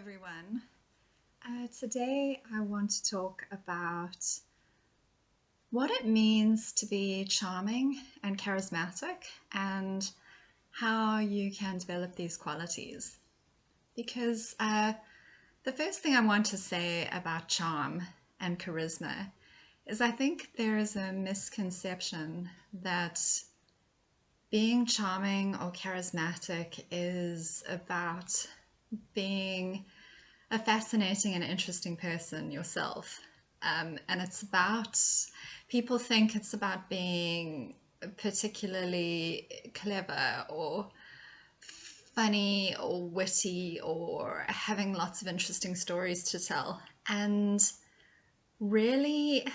everyone. Today I want to talk about what it means to be charming and charismatic and how you can develop these qualities. Because the first thing I want to say about charm and charisma is I think there is a misconception that being charming or charismatic is about being a fascinating and interesting person yourself. And it's about, people think it's about being particularly clever or funny or witty or having lots of interesting stories to tell. And really,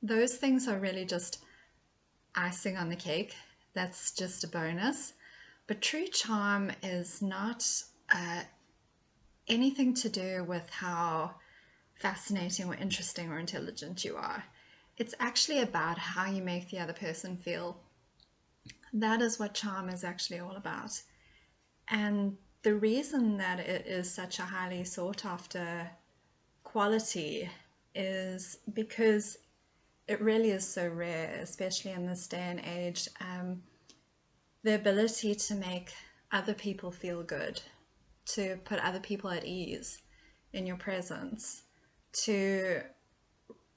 those things are really just icing on the cake. That's just a bonus. But true charm is not uh, anything to do with how fascinating or interesting or intelligent you are. It's actually about how you make the other person feel. That is what charm is actually all about. And the reason that it is such a highly sought after quality is because it really is so rare, especially in this day and age. The ability to make other people feel good, to put other people at ease in your presence, to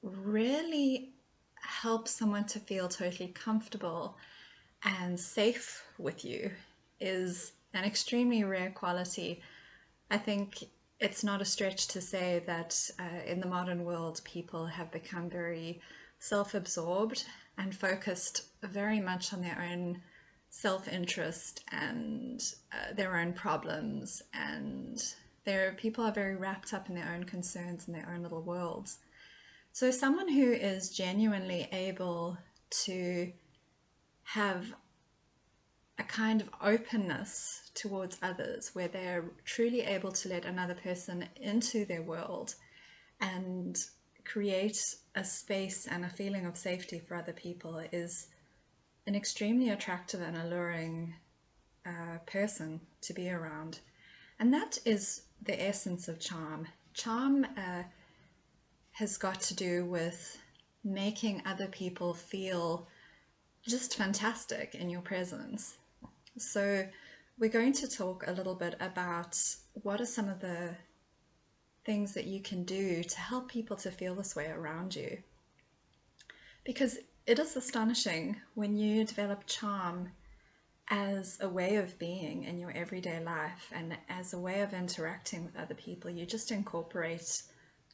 really help someone to feel totally comfortable and safe with you is an extremely rare quality. I think it's not a stretch to say that in the modern world, people have become very self-absorbed and focused very much on their own self-interest and their own problems, and people are very wrapped up in their own concerns and their own little worlds. So someone who is genuinely able to have a kind of openness towards others, where they're truly able to let another person into their world and create a space and a feeling of safety for other people, is an extremely attractive and alluring person to be around. And that is the essence of charm. Charm has got to do with making other people feel just fantastic in your presence. So we're going to talk a little bit about what are some of the things that you can do to help people to feel this way around you. Because it is astonishing when you develop charm as a way of being in your everyday life and as a way of interacting with other people. You just incorporate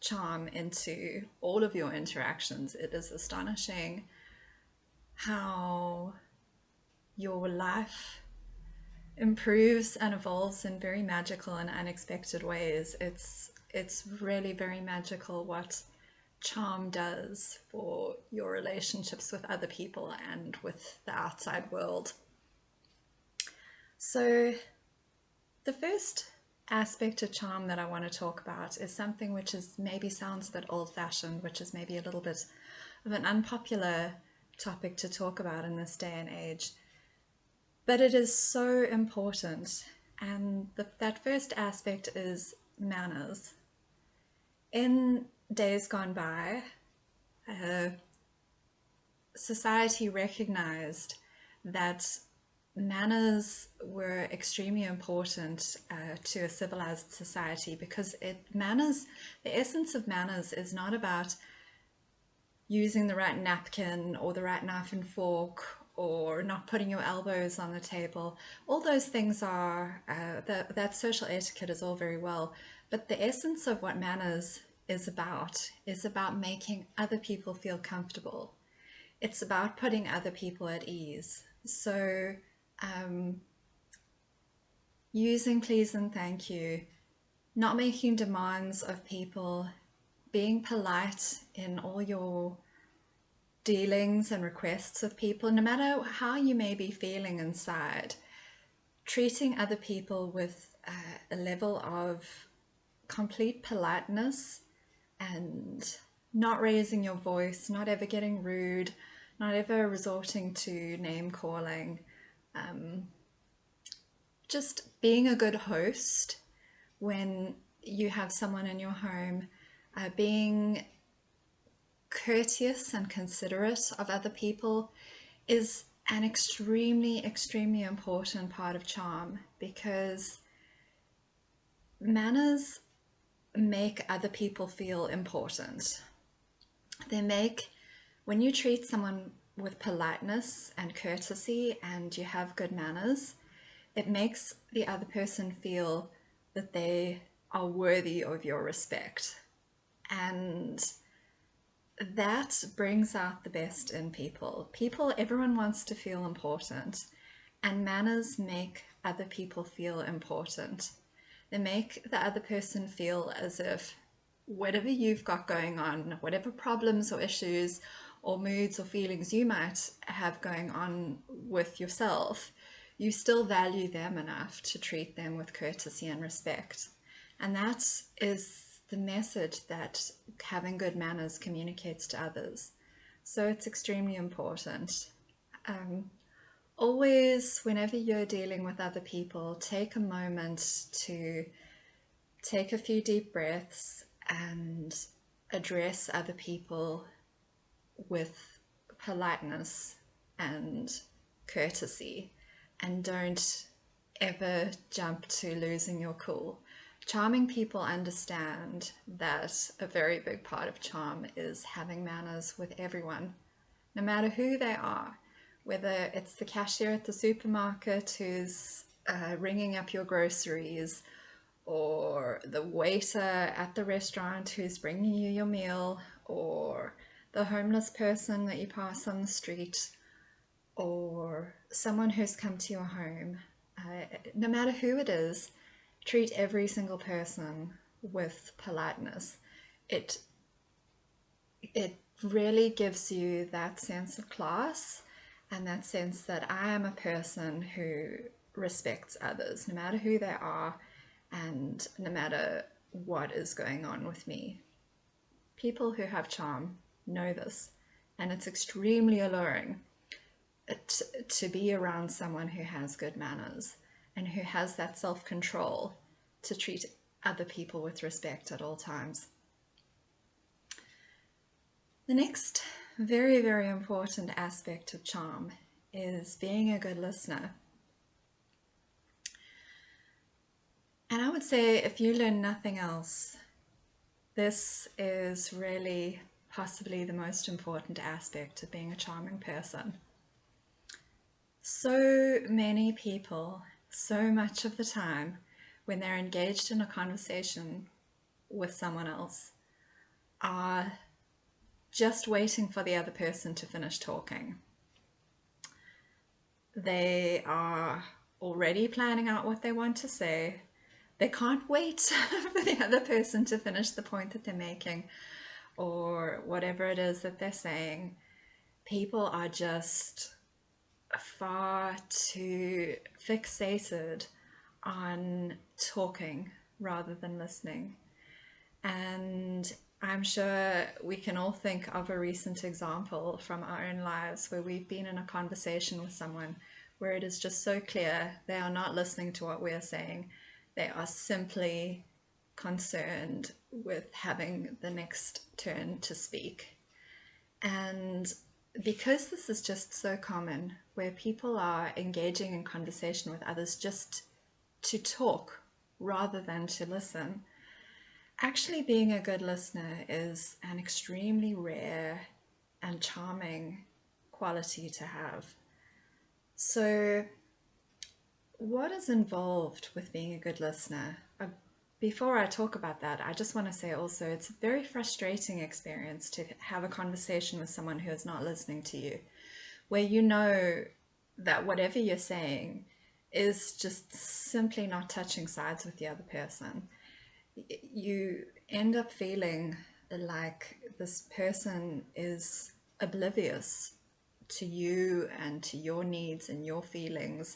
charm into all of your interactions. It is astonishing how your life improves and evolves in very magical and unexpected ways. It's really very magical what charm does for your relationships with other people and with the outside world. So the first aspect of charm that I want to talk about is something which is maybe sounds a bit old-fashioned, which is maybe a little bit of an unpopular topic to talk about in this day and age. But it is so important, and that first aspect is manners. In days gone by, society recognized that manners were extremely important to a civilized society, because the essence of manners is not about using the right napkin or the right knife and fork or not putting your elbows on the table. All those things are, that social etiquette is all very well, but the essence of what manners is about making other people feel comfortable. It's about putting other people at ease. So using please and thank you, not making demands of people, being polite in all your dealings and requests with people, no matter how you may be feeling inside, treating other people with a level of complete politeness and not raising your voice, not ever getting rude, not ever resorting to name calling, just being a good host when you have someone in your home, being courteous and considerate of other people is an extremely, extremely important part of charm, because manners make other people feel important. They make, when you treat someone with politeness and courtesy and you have good manners, it makes the other person feel that they are worthy of your respect. And that brings out the best in people. Everyone wants to feel important, and manners make other people feel important. They make the other person feel as if whatever you've got going on, whatever problems or issues or moods or feelings you might have going on with yourself, you still value them enough to treat them with courtesy and respect. And that is the message that having good manners communicates to others. So it's extremely important. Always, whenever you're dealing with other people, take a moment to take a few deep breaths and address other people with politeness and courtesy, and don't ever jump to losing your cool. Charming people understand that a very big part of charm is having manners with everyone, no matter who they are, whether it's the cashier at the supermarket who's ringing up your groceries, or the waiter at the restaurant who's bringing you your meal, or the homeless person that you pass on the street, or someone who's come to your home. No matter who it is, treat every single person with politeness. It really gives you that sense of class and that sense that I am a person who respects others, no matter who they are and no matter what is going on with me. People who have charm know this, and it's extremely alluring to be around someone who has good manners and who has that self-control to treat other people with respect at all times. The next very, very important aspect of charm is being a good listener. And I would say, if you learn nothing else, this is really possibly the most important aspect of being a charming person. So many people, so much of the time, when they're engaged in a conversation with someone else, are just waiting for the other person to finish talking. They are already planning out what they want to say. They can't wait for the other person to finish the point that they're making or whatever it is that they're saying. People are just far too fixated on talking rather than listening. And I'm sure we can all think of a recent example from our own lives where we've been in a conversation with someone where it is just so clear they are not listening to what we're saying. They are simply concerned with having the next turn to speak. And because this is just so common, where people are engaging in conversation with others just to talk rather than to listen, actually being a good listener is an extremely rare and charming quality to have. So what is involved with being a good listener? Before I talk about that, I just want to say also it's a very frustrating experience to have a conversation with someone who is not listening to you, where you know that whatever you're saying is just simply not touching sides with the other person. You end up feeling like this person is oblivious to you and to your needs and your feelings,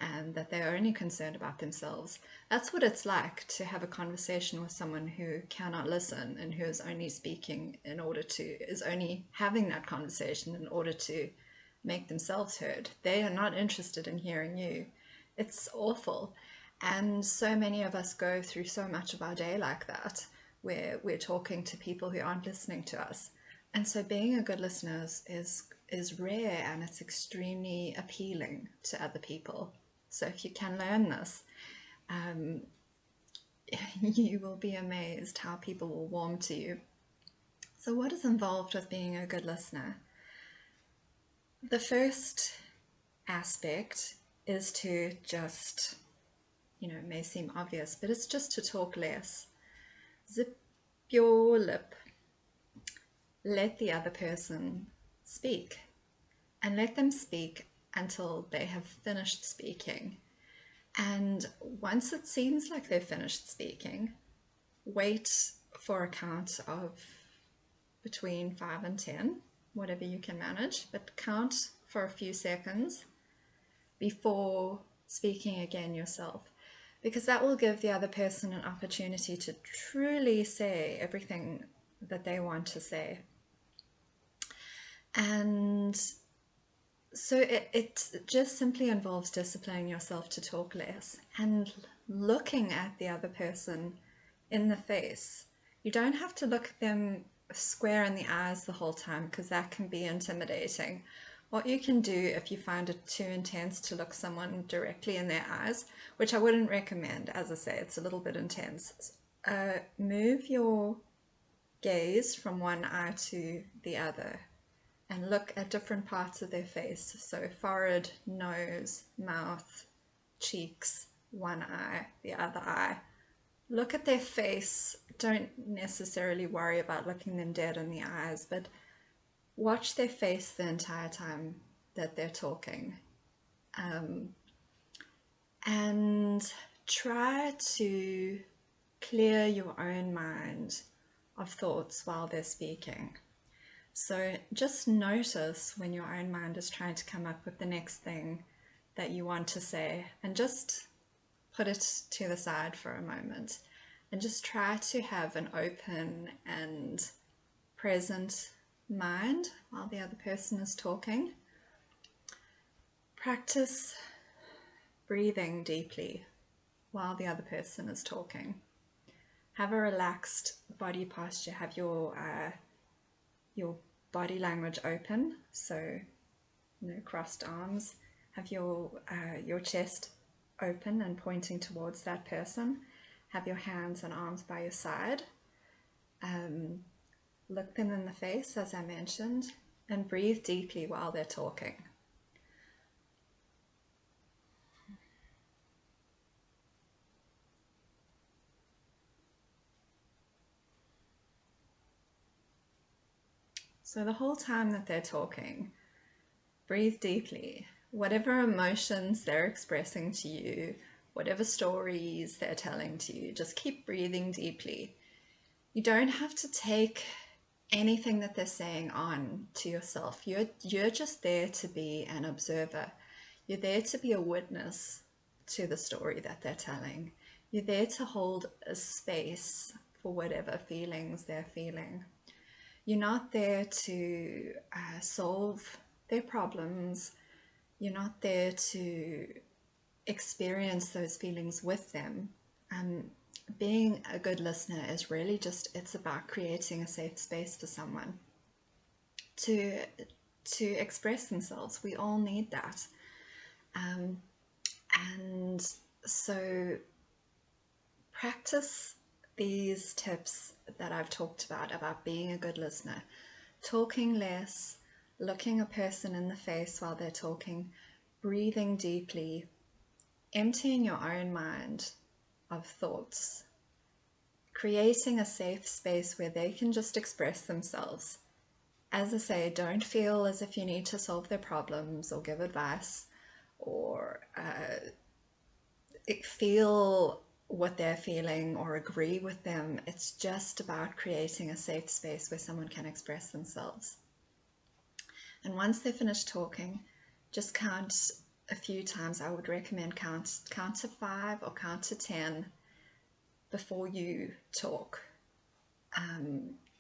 and that they're only concerned about themselves. That's what it's like to have a conversation with someone who cannot listen and who is only speaking is only having that conversation in order to make themselves heard. They are not interested in hearing you. It's awful. And so many of us go through so much of our day like that, where we're talking to people who aren't listening to us. And so being a good listener is rare, and it's extremely appealing to other people. So if you can learn this, you will be amazed how people will warm to you. So what is involved with being a good listener? The first aspect is to just, it may seem obvious, but it's just to talk less. Zip your lip. Let the other person speak, and let them speak until they have finished speaking. And once it seems like they've finished speaking, wait for a count of between 5 and 10, whatever you can manage, but count for a few seconds before speaking again yourself, because that will give the other person an opportunity to truly say everything that they want to say. And so it just simply involves disciplining yourself to talk less and looking at the other person in the face. You don't have to look at them square in the eyes the whole time, because that can be intimidating. What you can do if you find it too intense to look someone directly in their eyes, which I wouldn't recommend, as I say, it's a little bit intense, move your gaze from one eye to the other and look at different parts of their face. So forehead, nose, mouth, cheeks, one eye, the other eye. Look at their face. Don't necessarily worry about looking them dead in the eyes, but watch their face the entire time that they're talking. And try to clear your own mind of thoughts while they're speaking. So just notice when your own mind is trying to come up with the next thing that you want to say, and just put it to the side for a moment and just try to have an open and present mind while the other person is talking. Practice breathing deeply while the other person is talking. Have a relaxed body posture. Have your body language open, so crossed arms. Have your chest open and pointing towards that person. Have your hands and arms by your side. Look them in the face, as I mentioned, and breathe deeply while they're talking. So the whole time that they're talking, breathe deeply. Whatever emotions they're expressing to you, whatever stories they're telling to you, just keep breathing deeply. You don't have to take anything that they're saying on to yourself. You're just there to be an observer. You're there to be a witness to the story that they're telling. You're there to hold a space for whatever feelings they're feeling. You're not there to solve their problems. You're not there to experience those feelings with them. Being a good listener is really it's about creating a safe space for someone to express themselves. We all need that. And so practice these tips that I've talked about being a good listener. Talking less, looking a person in the face while they're talking, breathing deeply, emptying your own mind of thoughts, creating a safe space where they can just express themselves. As I say, don't feel as if you need to solve their problems or give advice or feel what they're feeling or agree with them. It's just about creating a safe space where someone can express themselves. And once they're finished talking, just count a few times. I would recommend count to 5 or count to 10 before you talk,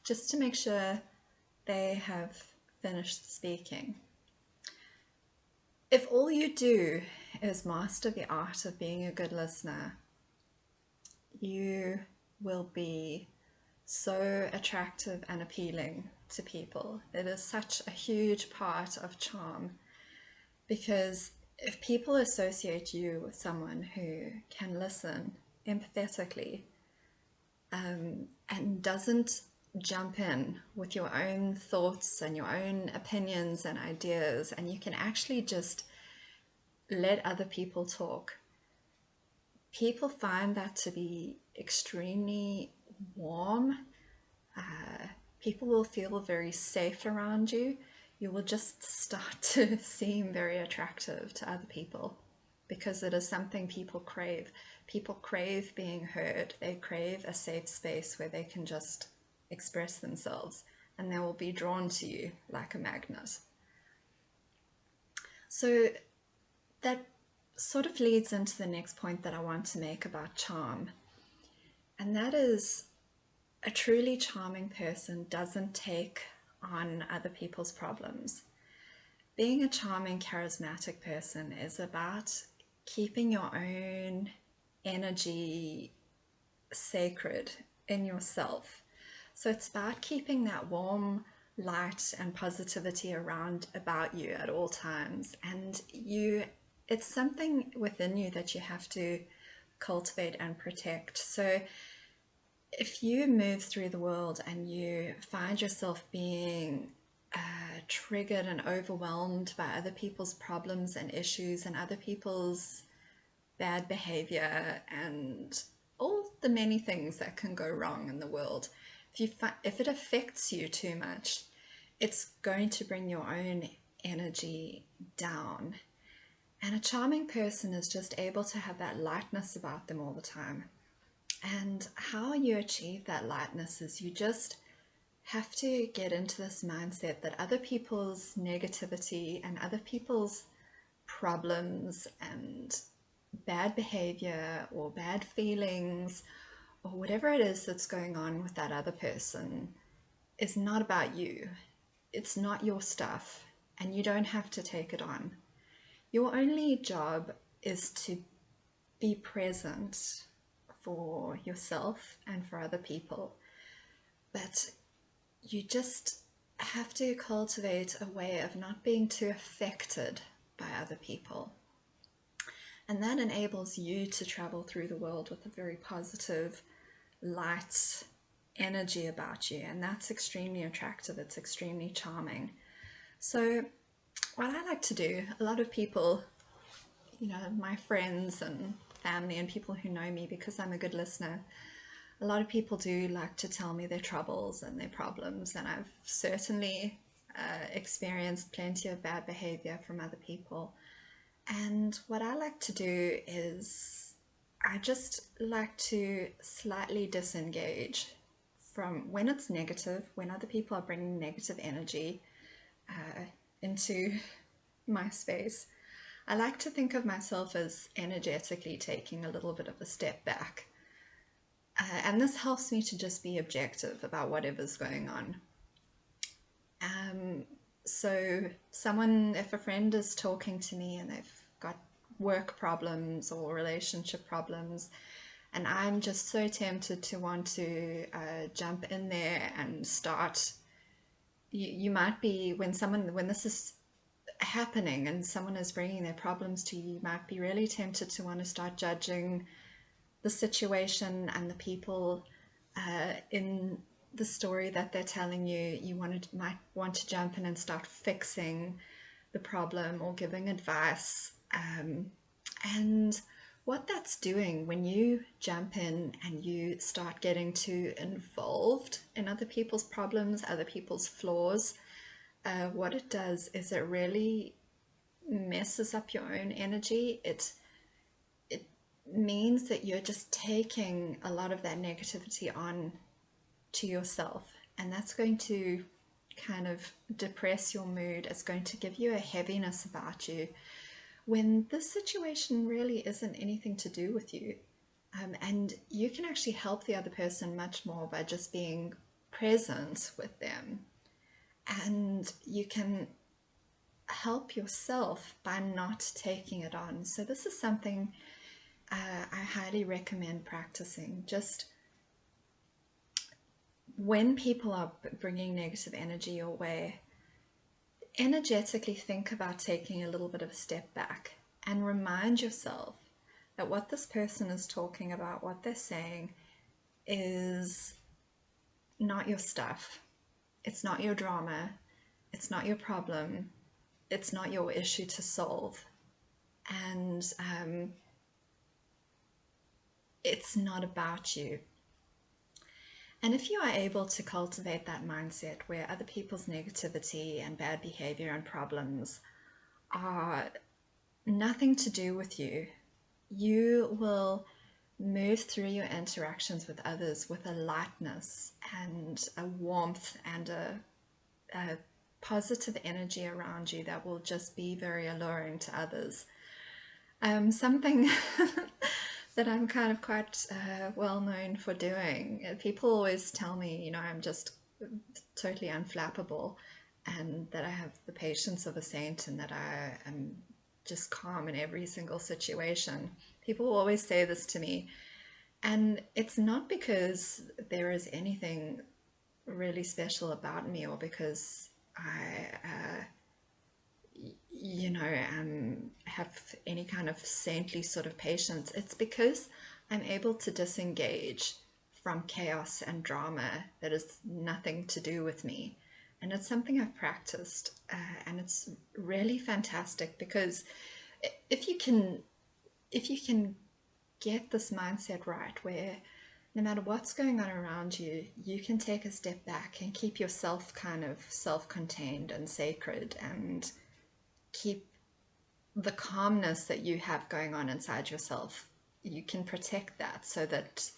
just to make sure they have finished speaking. If all you do is master the art of being a good listener, you will be so attractive and appealing to people. It is such a huge part of charm, because if people associate you with someone who can listen empathetically, and doesn't jump in with your own thoughts and your own opinions and ideas, and you can actually just let other people talk, people find that to be extremely warm. People will feel very safe around you. You will just start to seem very attractive to other people, because it is something people crave. People crave being heard. They crave a safe space where they can just express themselves, and they will be drawn to you like a magnet. So that sort of leads into the next point that I want to make about charm, and that is, a truly charming person doesn't take on other people's problems. Being a charming, charismatic person is about keeping your own energy sacred in yourself. So it's about keeping that warm light and positivity around about you at all times. And it's something within you that you have to cultivate and protect. So if you move through the world and you find yourself being triggered and overwhelmed by other people's problems and issues and other people's bad behavior and all the many things that can go wrong in the world, if it affects you too much, it's going to bring your own energy down. And a charming person is just able to have that lightness about them all the time. And how you achieve that lightness is you just have to get into this mindset that other people's negativity and other people's problems and bad behavior or bad feelings or whatever it is that's going on with that other person is not about you. It's not your stuff, and you don't have to take it on. Your only job is to be present for yourself and for other people. But you just have to cultivate a way of not being too affected by other people. And that enables you to travel through the world with a very positive, light energy about you. And that's extremely attractive. It's extremely charming. So what I like to do, a lot of people, my friends and family and people who know me because I'm a good listener, a lot of people do like to tell me their troubles and their problems, and I've certainly experienced plenty of bad behavior from other people. And what I like to do is I just like to slightly disengage from when it's negative, when other people are bringing negative energy into my space. I like to think of myself as energetically taking a little bit of a step back. And this helps me to just be objective about whatever's going on. So if a friend is talking to me and they've got work problems or relationship problems, and I'm just so tempted to want to jump in there and start, you might be, when this is happening and someone is bringing their problems to you, you might be really tempted to want to start judging the situation and the people in the story that they're telling you. You might want to jump in and start fixing the problem or giving advice. And what that's doing when you jump in and you start getting too involved in other people's problems, other people's flaws, what it does is it really messes up your own energy. It means that you're just taking a lot of that negativity on to yourself, and that's going to kind of depress your mood. It's going to give you a heaviness about you when this situation really isn't anything to do with you. And you can actually help the other person much more by just being present with them. And you can help yourself by not taking it on. So this is something I highly recommend practicing. Just when people are bringing negative energy your way, energetically think about taking a little bit of a step back and remind yourself that what this person is talking about, what they're saying, is not your stuff. It's not your drama. It's not your problem. It's not your issue to solve. And it's not about you. And if you are able to cultivate that mindset where other people's negativity and bad behavior and problems are nothing to do with you, you will move through your interactions with others with a lightness and a warmth and a positive energy around you that will just be very alluring to others. Something that I'm kind of quite well known for doing. People always tell me, I'm just totally unflappable, and that I have the patience of a saint, and that I am just calm in every single situation. People always say this to me, and it's not because there is anything really special about me, or because I have any kind of saintly sort of patience. It's because I'm able to disengage from chaos and drama that is nothing to do with me. And it's something I've practiced, and it's really fantastic, because if you can get this mindset right, where no matter what's going on around you, you can take a step back and keep yourself kind of self-contained and sacred, and keep the calmness that you have going on inside yourself. You can protect that so that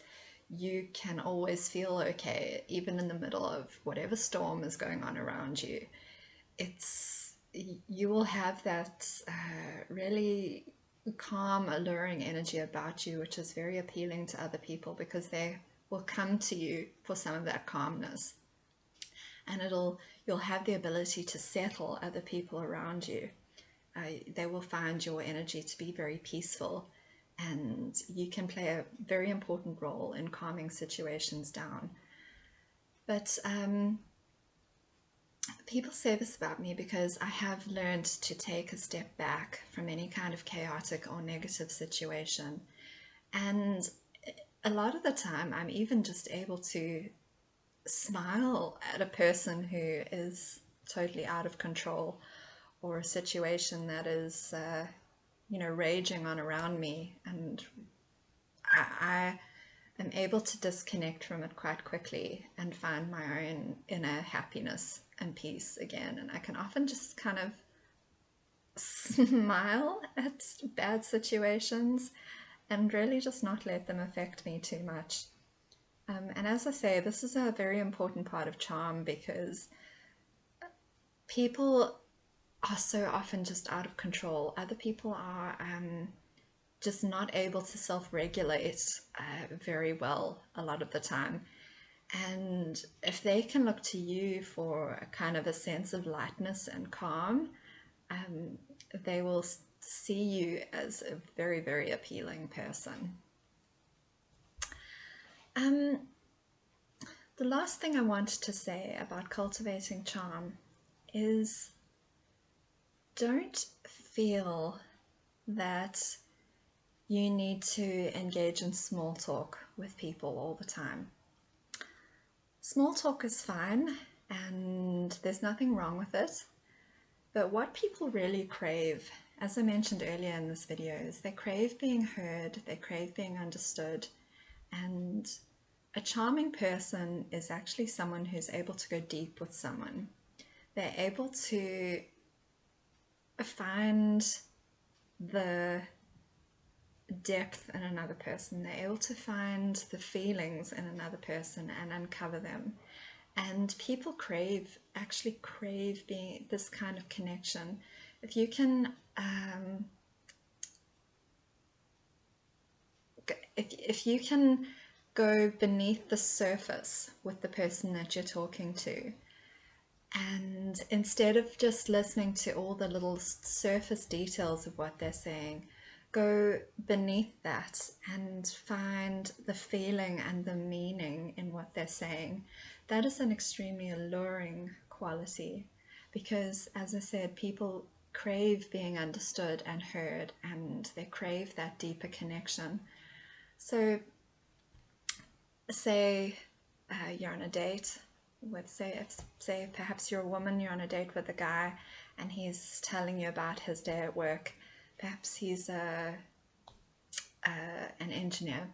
you can always feel okay, even in the middle of whatever storm is going on around you. You will have that really calm, alluring energy about you, which is very appealing to other people, because they will come to you for some of that calmness, and you'll have the ability to settle other people around you. They will find your energy to be very peaceful, and you can play a very important role in calming situations down. But people say this about me because I have learned to take a step back from any kind of chaotic or negative situation. And a lot of the time, I'm even just able to smile at a person who is totally out of control, or a situation that is, raging on around me, and I am able to disconnect from it quite quickly and find my own inner happiness and peace again. And I can often just kind of smile at bad situations and really just not let them affect me too much. And as I say, this is a very important part of charm, because people are so often just out of control. Other people are just not able to self-regulate very well a lot of the time. And if they can look to you for a kind of a sense of lightness and calm, they will see you as a very, very appealing person. The last thing I want to say about cultivating charm is, don't feel that you need to engage in small talk with people all the time. Small talk is fine, and there's nothing wrong with it. But what people really crave, as I mentioned earlier in this video, is they crave being heard, they crave being understood. And a charming person is actually someone who's able to go deep with someone. They're able to find the depth in another person. They're able to find the feelings in another person and uncover them. And people actually crave being this kind of connection. If you can, if you can go beneath the surface with the person that you're talking to, And instead of just listening to all the little surface details of what they're saying, go beneath that and find the feeling and the meaning in what they're saying. That is an extremely alluring quality because, as I said, people crave being understood and heard, and they crave that deeper connection. So say you're on a date with, say perhaps you're a woman, you're on a date with a guy and he's telling you about his day at work. Perhaps he's an engineer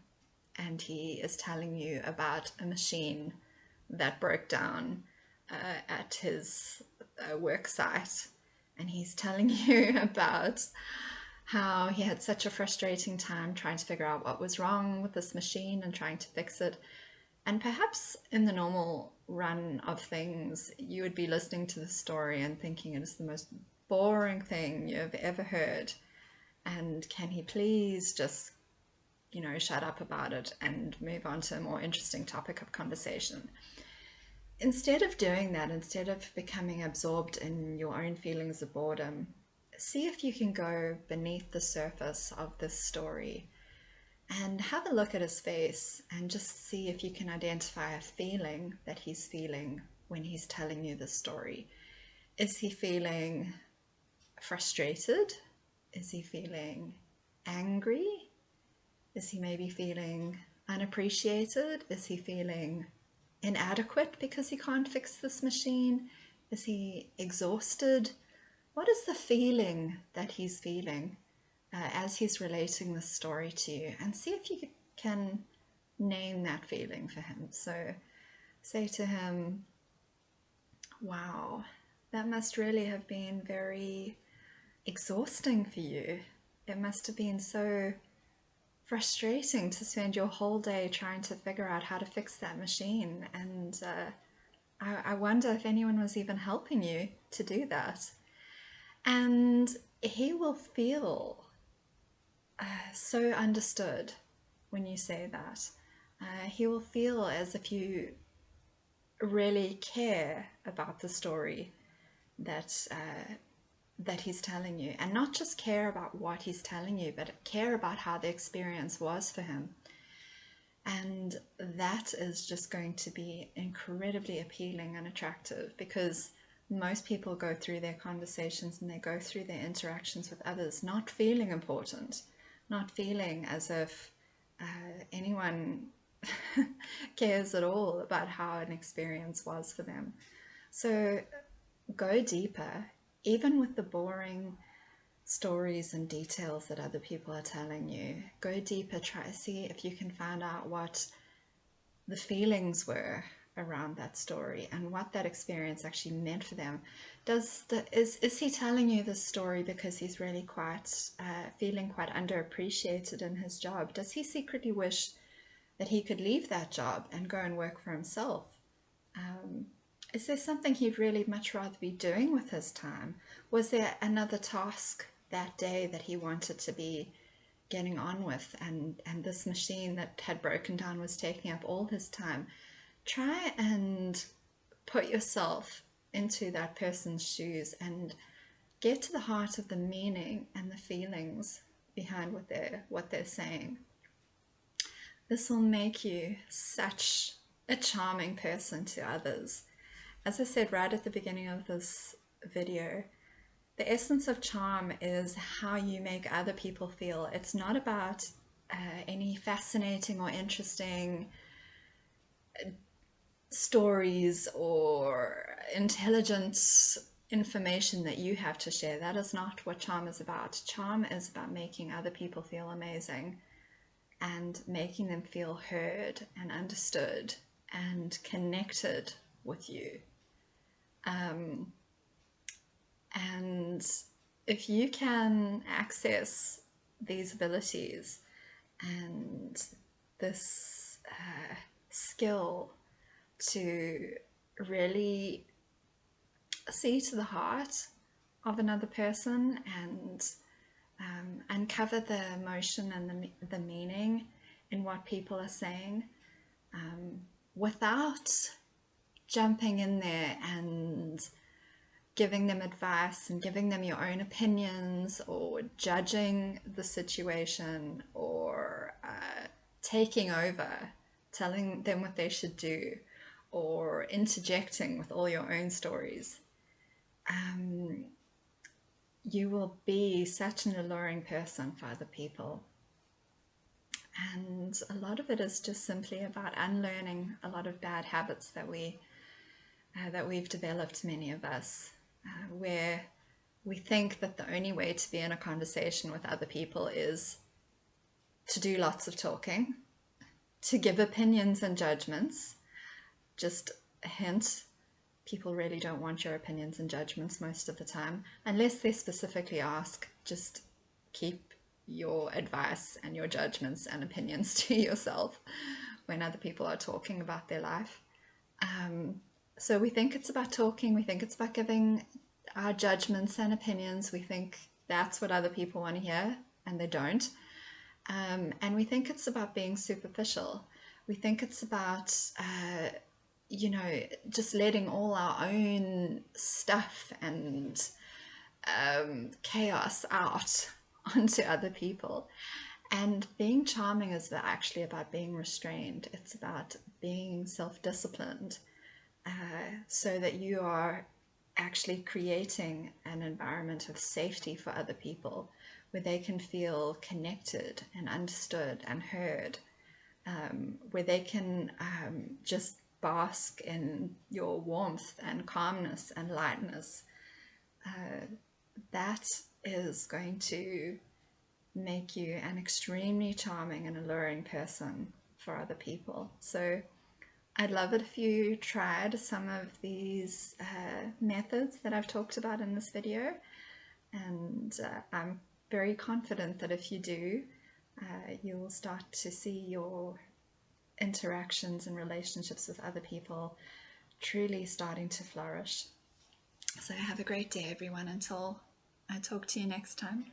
and he is telling you about a machine that broke down at his work site, and he's telling you about how he had such a frustrating time trying to figure out what was wrong with this machine and trying to fix it. And perhaps in the normal run of things, you would be listening to the story and thinking it is the most boring thing you have ever heard. And can he please just, shut up about it and move on to a more interesting topic of conversation? Instead of doing that, instead of becoming absorbed in your own feelings of boredom, see if you can go beneath the surface of this story and have a look at his face and just see if you can identify a feeling that he's feeling when he's telling you the story. Is he feeling frustrated? Is he feeling angry? Is he maybe feeling unappreciated? Is he feeling inadequate because he can't fix this machine? Is he exhausted? What is the feeling that he's feeling as he's relating the story to you? And see if you can name that feeling for him. So say to him, wow, that must really have been very exhausting for you. It must have been so frustrating to spend your whole day trying to figure out how to fix that machine. And I wonder if anyone was even helping you to do that. And he will feel so understood when you say that. He will feel as if you really care about the story that he's telling you, and not just care about what he's telling you, but care about how the experience was for him. And that is just going to be incredibly appealing and attractive, because most people go through their conversations and they go through their interactions with others not feeling important, not feeling as if anyone cares at all about how an experience was for them. So go deeper, even with the boring stories and details that other people are telling you. Go deeper, try to see if you can find out what the feelings were around that story and what that experience actually meant for them. Is he telling you this story because he's really quite feeling quite underappreciated in his job? Does he secretly wish that he could leave that job and go and work for himself? Is there something he'd really much rather be doing with his time? Was there another task that day that he wanted to be getting on with, and this machine that had broken down was taking up all his time? Try and put yourself into that person's shoes and get to the heart of the meaning and the feelings behind what they're saying. This will make you such a charming person to others. As I said right at the beginning of this video, the essence of charm is how you make other people feel. It's not about any fascinating or interesting stories or intelligent information that you have to share. That is not what charm is about. Charm is about making other people feel amazing and making them feel heard and understood and connected with you. And if you can access these abilities and this skill to really see to the heart of another person and uncover the emotion and the meaning in what people are saying, without jumping in there and giving them advice and giving them your own opinions, or judging the situation, or taking over, telling them what they should do, or interjecting with all your own stories, you will be such an alluring person for other people. And a lot of it is just simply about unlearning a lot of bad habits that we've developed, many of us, where we think that the only way to be in a conversation with other people is to do lots of talking, to give opinions and judgments. Just a hint, people really don't want your opinions and judgments most of the time, unless they specifically ask. Just keep your advice and your judgments and opinions to yourself when other people are talking about their life. So we think it's about talking, we think it's about giving our judgments and opinions, we think that's what other people want to hear, and they don't. And we think it's about being superficial. We think it's about just letting all our own stuff and chaos out onto other people. And being charming is actually about being restrained. It's about being self-disciplined, so that you are actually creating an environment of safety for other people, where they can feel connected and understood and heard, where they can just bask in your warmth and calmness and lightness. That is going to make you an extremely charming and alluring person for other people. So I'd love it if you tried some of these methods that I've talked about in this video, and I'm very confident that if you do, you'll start to see your interactions and relationships with other people truly starting to flourish. So have a great day, everyone, until I talk to you next time.